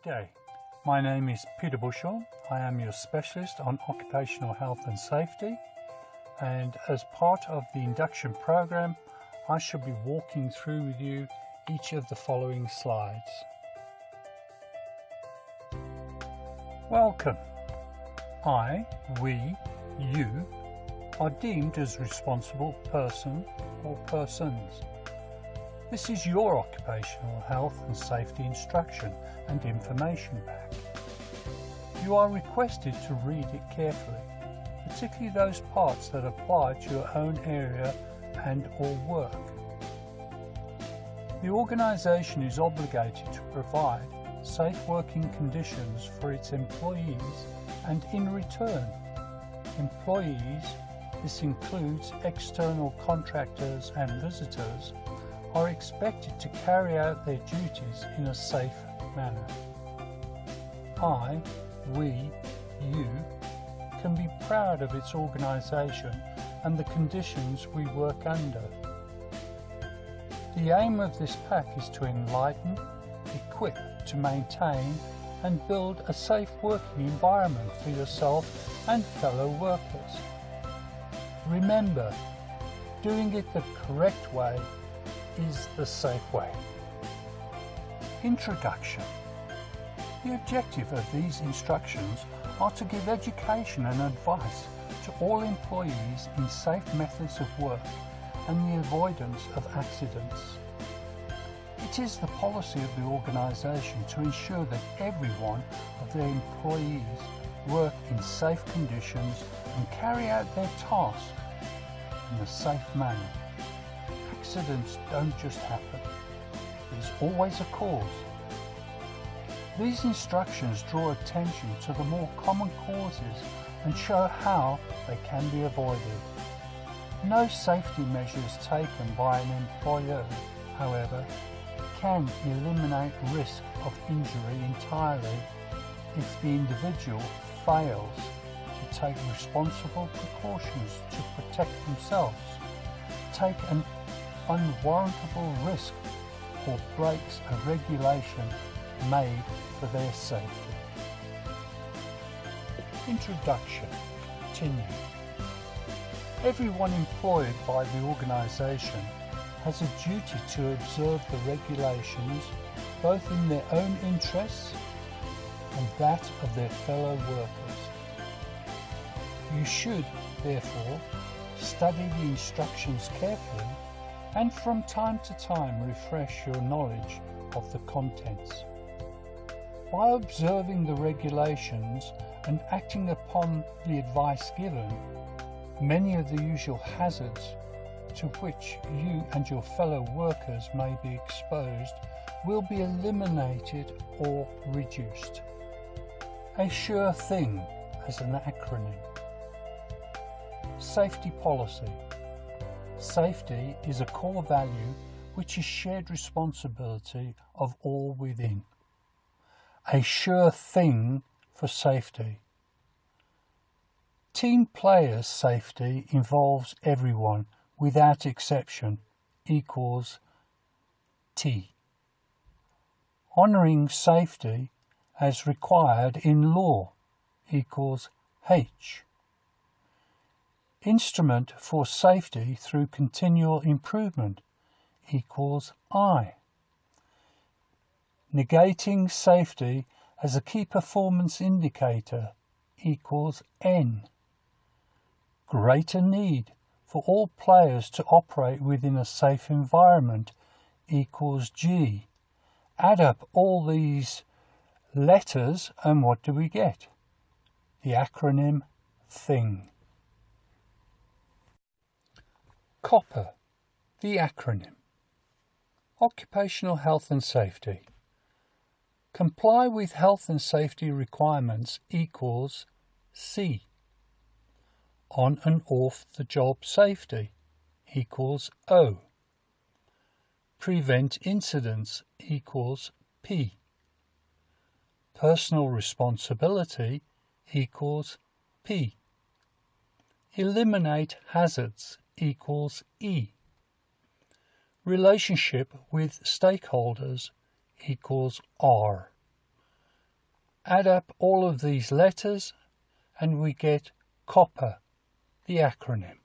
Good day. My name is Peter Bushell. I am your specialist on occupational health and safety, and as part of the induction program I shall be walking through with you each of the following slides. Welcome. I, we, you are deemed as responsible person or persons. This is your occupational health and safety instruction and information pack. You are requested to read it carefully, particularly those parts that apply to your own area and or work. The organisation is obligated to provide safe working conditions for its employees, and in return, employees, this includes external contractors and visitors, are expected to carry out their duties in a safe manner. I, we, you can be proud of its organisation and the conditions we work under. The aim of this pack is to enlighten, equip to maintain and build a safe working environment for yourself and fellow workers. Remember, doing it the correct way is the safe way. Introduction. The objective of these instructions are to give education and advice to all employees in safe methods of work and the avoidance of accidents. It is the policy of the organisation to ensure that every one of their employees work in safe conditions and carry out their tasks in a safe manner. Accidents don't just happen. There's always a cause. These instructions draw attention to the more common causes and show how they can be avoided. No safety measures taken by an employer, however, can eliminate risk of injury entirely if the individual fails to take responsible precautions to protect themselves, take an unwarrantable risk, or breaks a regulation made for their safety. Introduction. Continue. Everyone employed by the organisation has a duty to observe the regulations both in their own interests and that of their fellow workers. You should, therefore, study the instructions carefully and from time to time refresh your knowledge of the contents. By observing the regulations and acting upon the advice given, many of the usual hazards to which you and your fellow workers may be exposed will be eliminated or reduced. A sure thing as an acronym. Safety policy. Safety is a core value which is shared responsibility of all within. A sure thing for safety. Team players' safety involves everyone without exception equals T. Honouring safety as required in law equals H. Instrument for safety through continual improvement equals I. Negating safety as a key performance indicator equals N. Greater need for all players to operate within a safe environment equals G. Add up all these letters and what do we get? The acronym THING. COPPA, the acronym. Occupational health and safety. Comply with health and safety requirements equals C. On and off the job safety equals O. Prevent incidents equals P. Personal responsibility equals P. Eliminate hazards equals E. Relationship with stakeholders equals R. Add up all of these letters and we get COPPA, the acronym.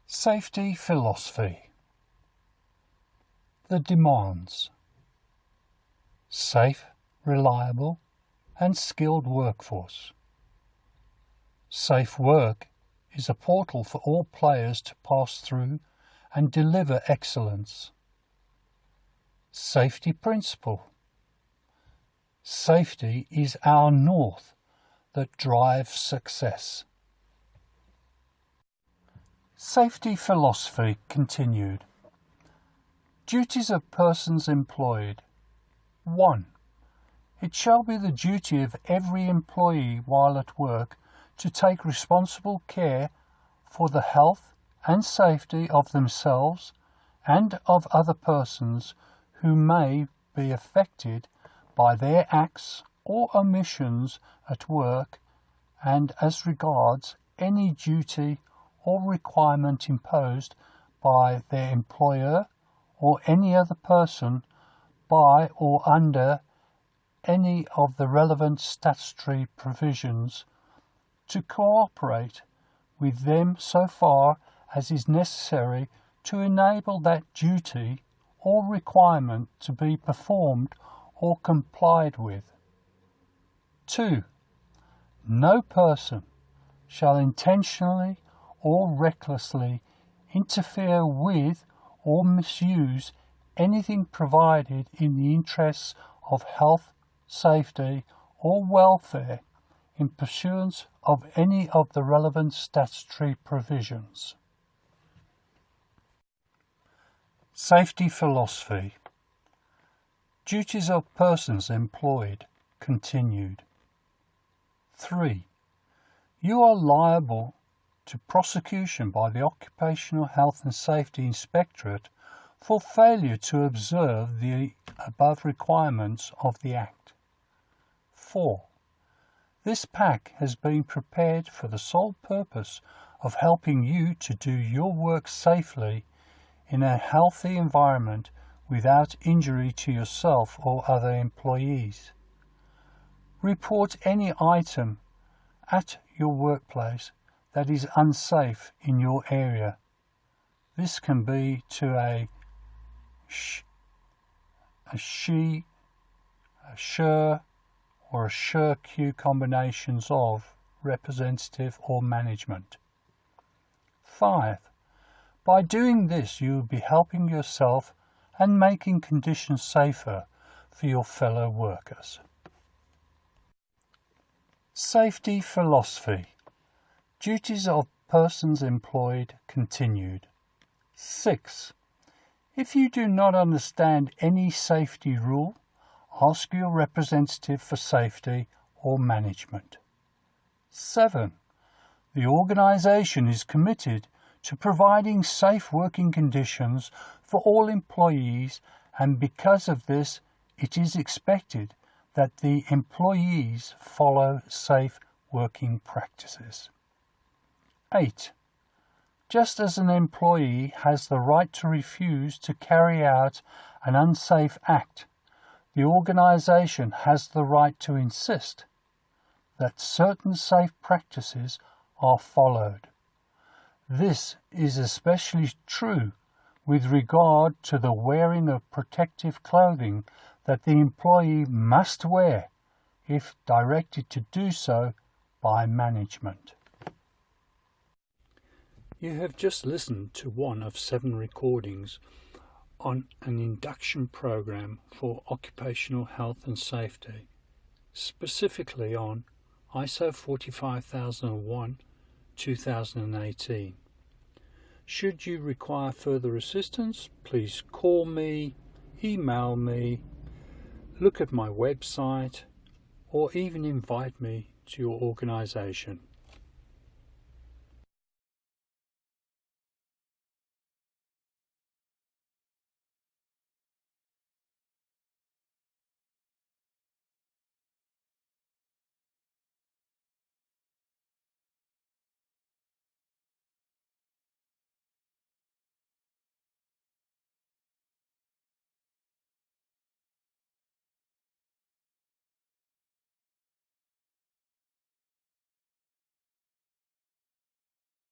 Safety philosophy. The demands: safe, reliable and skilled workforce. Safe work is a portal for all players to pass through and deliver excellence. Safety principle. Safety is our north that drives success. Safety philosophy continued. Duties of persons employed. 1. It shall be the duty of every employee while at work to take responsible care for the health and safety of themselves and of other persons who may be affected by their acts or omissions at work, and as regards any duty or requirement imposed by their employer or any other person by or under any of the relevant statutory provisions, to cooperate with them so far as is necessary to enable that duty or requirement to be performed or complied with. 2. No person shall intentionally or recklessly interfere with or misuse anything provided in the interests of health, safety or welfare in pursuance of any of the relevant statutory provisions. Safety philosophy. Duties of persons employed continued. 3. You are liable to prosecution by the Occupational Health and Safety Inspectorate for failure to observe the above requirements of the Act. 4. This pack has been prepared for the sole purpose of helping you to do your work safely in a healthy environment without injury to yourself or other employees. Report any item at your workplace that is unsafe in your area. This can be to a she, a SURE, or a SURE-Q combinations of representative or management. 5. By doing this, you will be helping yourself and making conditions safer for your fellow workers. Safety philosophy. Duties of persons employed continued. 6. If you do not understand any safety rule, ask your representative for safety or management. 7. The organisation is committed to providing safe working conditions for all employees, and because of this, it is expected that the employees follow safe working practices. 8. Just as an employee has the right to refuse to carry out an unsafe act, the organisation has the right to insist that certain safe practices are followed. This is especially true with regard to the wearing of protective clothing that the employee must wear if directed to do so by management. You have just listened to one of 7 recordings on an induction program for occupational health and safety, specifically on ISO 45001-2018. Should you require further assistance, please call me, email me, look at my website, or even invite me to your organisation.